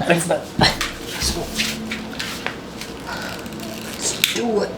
Let's do it.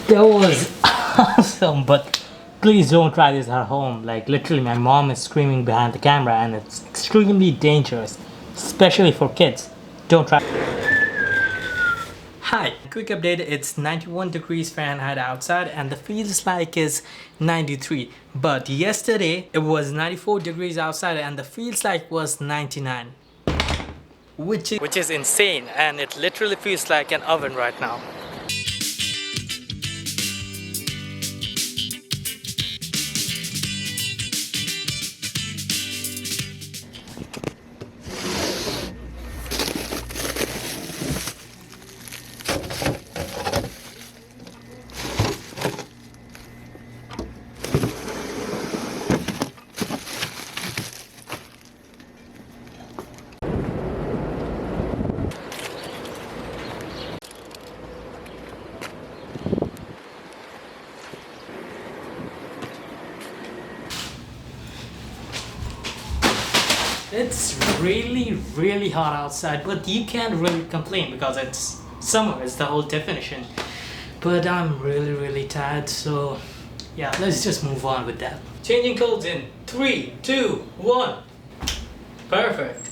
That was awesome, but please don't try this at home. Like literally my mom is screaming behind the camera and it's extremely dangerous, especially for kids. Don't try. Hi, quick update. It's 91 degrees Fahrenheit outside and the feels like is 93. But yesterday it was 94 degrees outside and the feels like was 99. Which is insane, and it literally feels like an oven right now. It's really hot outside, but you can't really complain because it's summer, it's the whole definition. But I'm really tired, so yeah, let's just move on with that. Changing clothes in 3, 2, 1. Perfect.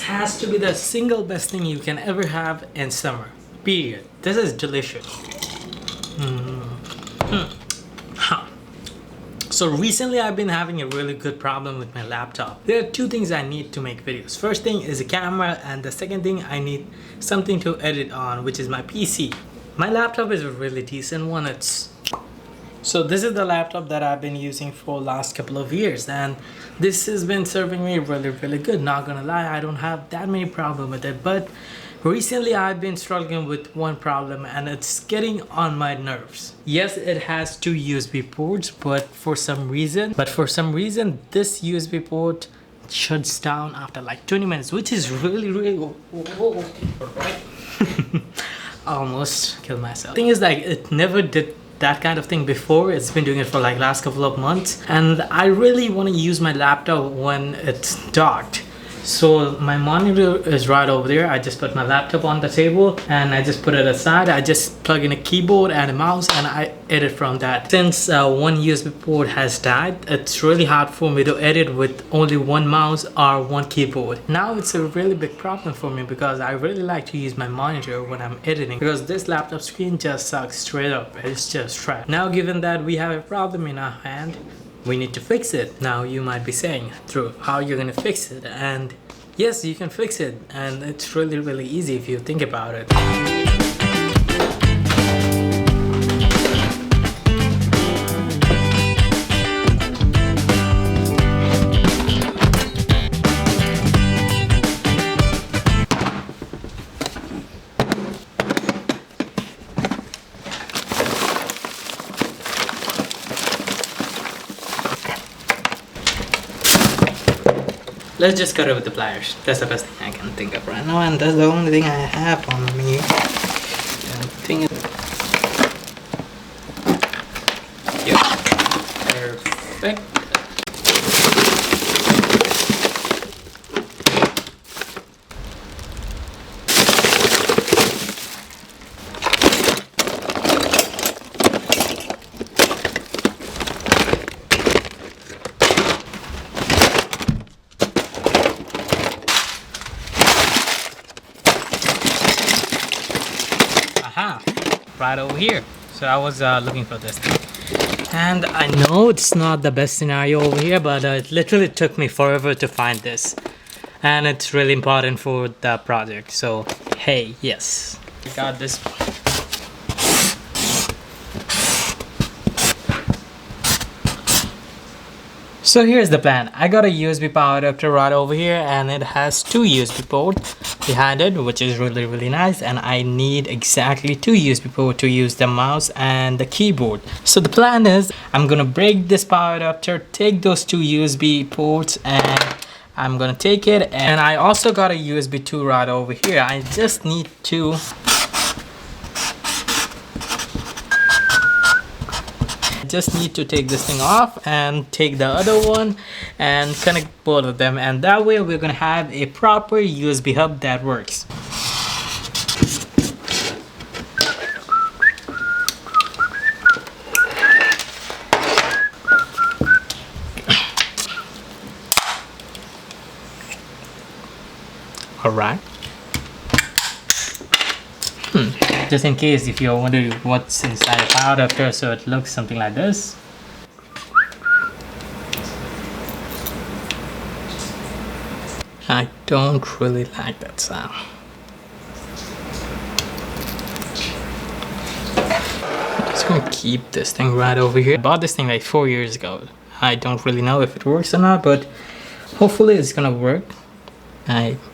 Has to be the single best thing you can ever have in summer. Period. This is delicious. So recently I've been having a really good problem with my laptop. There are two things I need to make videos. First thing is a camera, and the second thing I need something to edit on, which is my PC. My laptop is a really decent one. So this is the laptop that I've been using for last couple of years, and this has been serving me really good. Not gonna lie, I don't have that many problems with it, but recently I've been struggling with one problem and it's getting on my nerves. Yes, it has two USB ports, but for some reason this USB port shuts down after like 20 minutes, which is really right. Almost killed myself. Thing is, like, it never did that kind of thing before. It's been doing it for like last couple of months, and I really want to use my laptop when it's docked. So my monitor is right over there. I just put my laptop on the table and I just put it aside. I just plug in a keyboard and a mouse and I edit from that. Since one USB port has died, it's really hard for me to edit with only one mouse or one keyboard. Now it's a really big problem for me because I really like to use my monitor when I'm editing, because this laptop screen just sucks straight up. It's just trash. Now, given that we have a problem in our hand, we need to fix it. Now you might be saying, Dhruv, how are you gonna fix it? And yes, you can fix it, and it's really easy if you think about it. Let's just cut it with the pliers. That's the best thing I can think of right now, and that's the only thing I have on me. Yeah, perfect. Right over here. So I was looking for this thing. And I know it's not the best scenario over here, but it literally took me forever to find this. And it's really important for the project. So, hey, yes. I got this. So here's the plan. I got a USB power adapter right over here, and it has two USB ports behind it, which is really nice. And I need exactly two USB ports to use the mouse and the keyboard. So the plan is I'm gonna break this power adapter, take those two USB ports, and I'm gonna take it. And I also got a USB 2 right over here. I just need to take this thing off and take the other one and connect both of them, and that way we're gonna have a proper USB hub that works. All right. Just in case if you're wondering what's inside the power adapter, so it looks something like this. I don't really like that sound. I'm just gonna keep this thing right over here. I bought this thing like 4 years ago. I don't really know if it works or not, but hopefully it's gonna work.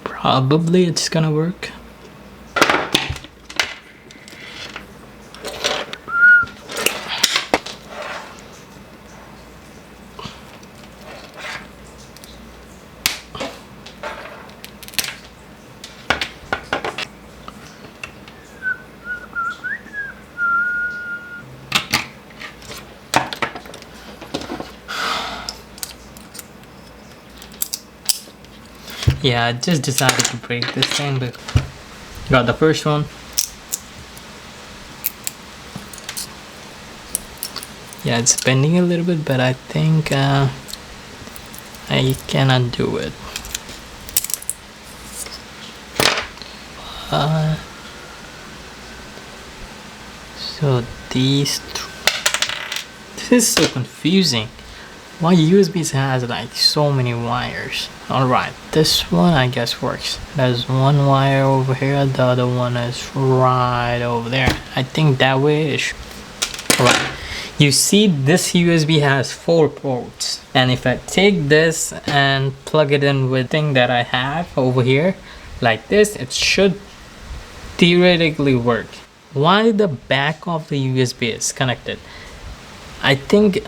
Probably it's gonna work. Yeah, I just decided to break this thing, but got the first one. Yeah, it's bending a little bit, but I think I can undo it. So this is so confusing. Why USBs has like so many wires? Alright, this one I guess works. There's one wire over here, the other one is right over there. I think that way it should. Alright, you see this USB has 4 ports, and if I take this and plug it in with the thing that I have over here like this, it should theoretically work. Why the back of the USB is connected? I think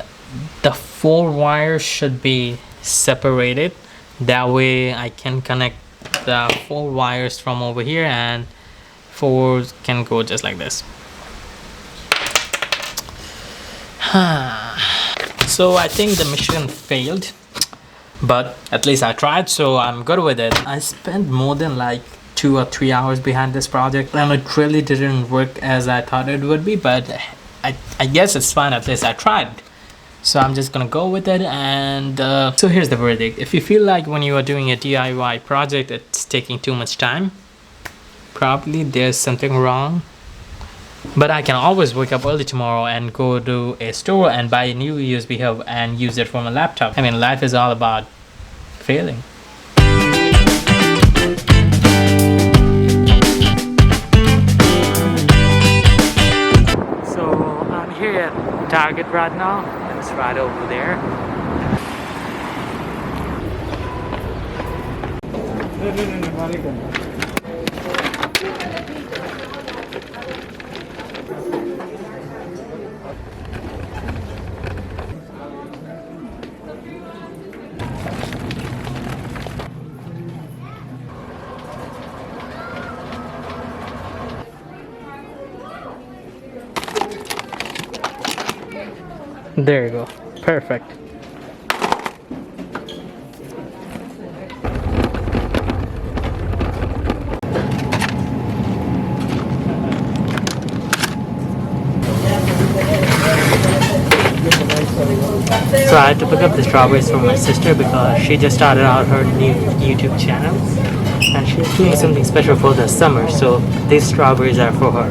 the 4 wires should be separated. That way I can connect the 4 wires from over here, and 4 can go just like this. So I think the mission failed, but at least I tried, so I'm good with it. I spent more than like 2 or 3 hours behind this project, and it really didn't work as I thought it would be, but I guess it's fine. At least I tried. So I'm just gonna go with it, and so here's the verdict. If you feel like when you are doing a DIY project it's taking too much time, probably there's something wrong. But I can always wake up early tomorrow and go to a store and buy a new USB hub and use it for my laptop. I mean, life is all about failing. So I'm here at Target right now. It's right over there. There you go. Perfect. So I had to pick up the strawberries for my sister because she just started out her new YouTube channel and she's doing something special for the summer, so these strawberries are for her.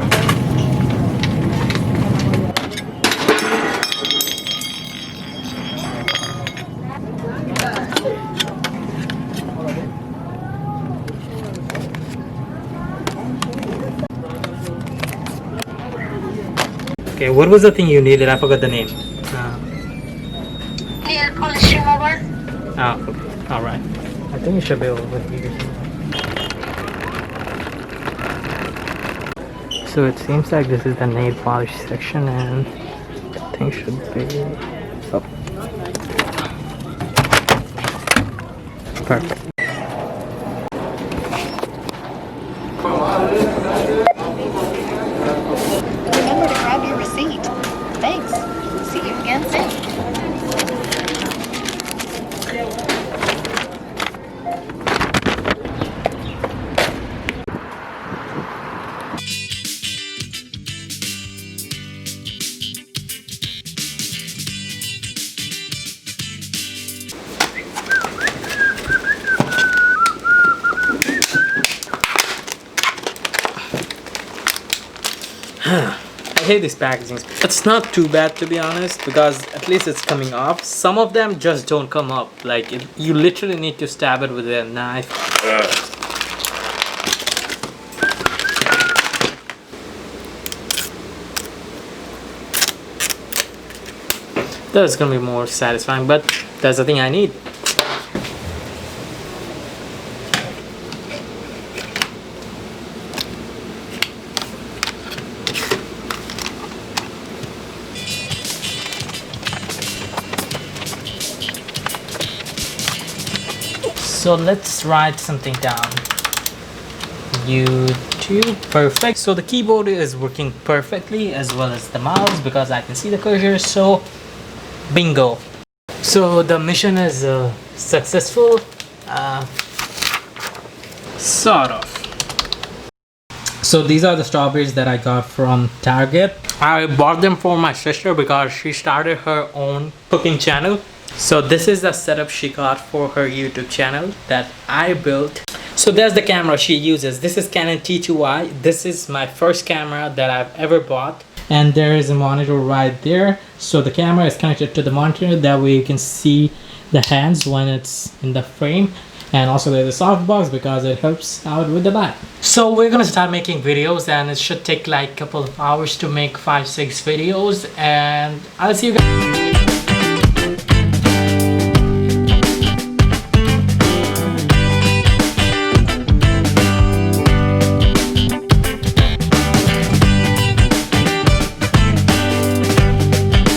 Okay, what was the thing you needed? I forgot the name. Nail polish remover. Oh, okay. Alright. I think it should be over here. So it seems like this is the nail polish section, and I think should be up. Perfect. Remember to grab your receipt. Thanks. See you again soon. I hate this packaging. It's not too bad, to be honest, because at least it's coming off. Some of them just don't come up. Like you literally need to stab it with a knife. That's gonna be more satisfying, but that's the thing I need. So let's write something down. YouTube, perfect. So the keyboard is working perfectly, as well as the mouse, because I can see the cursor. So bingo. So the mission is successful, sort of. So these are the strawberries that I got from Target. I bought them for my sister because she started her own cooking channel. So this is the setup she got for her YouTube channel that I built. So there's the camera she uses. This is Canon T2i. This is my first camera that I've ever bought. And there is a monitor right there. So the camera is connected to the monitor. That way you can see the hands when it's in the frame. And also there's a softbox because it helps out with the light. So we're gonna start making videos, and it should take like a couple of hours to make 5-6 videos. And I'll see you guys.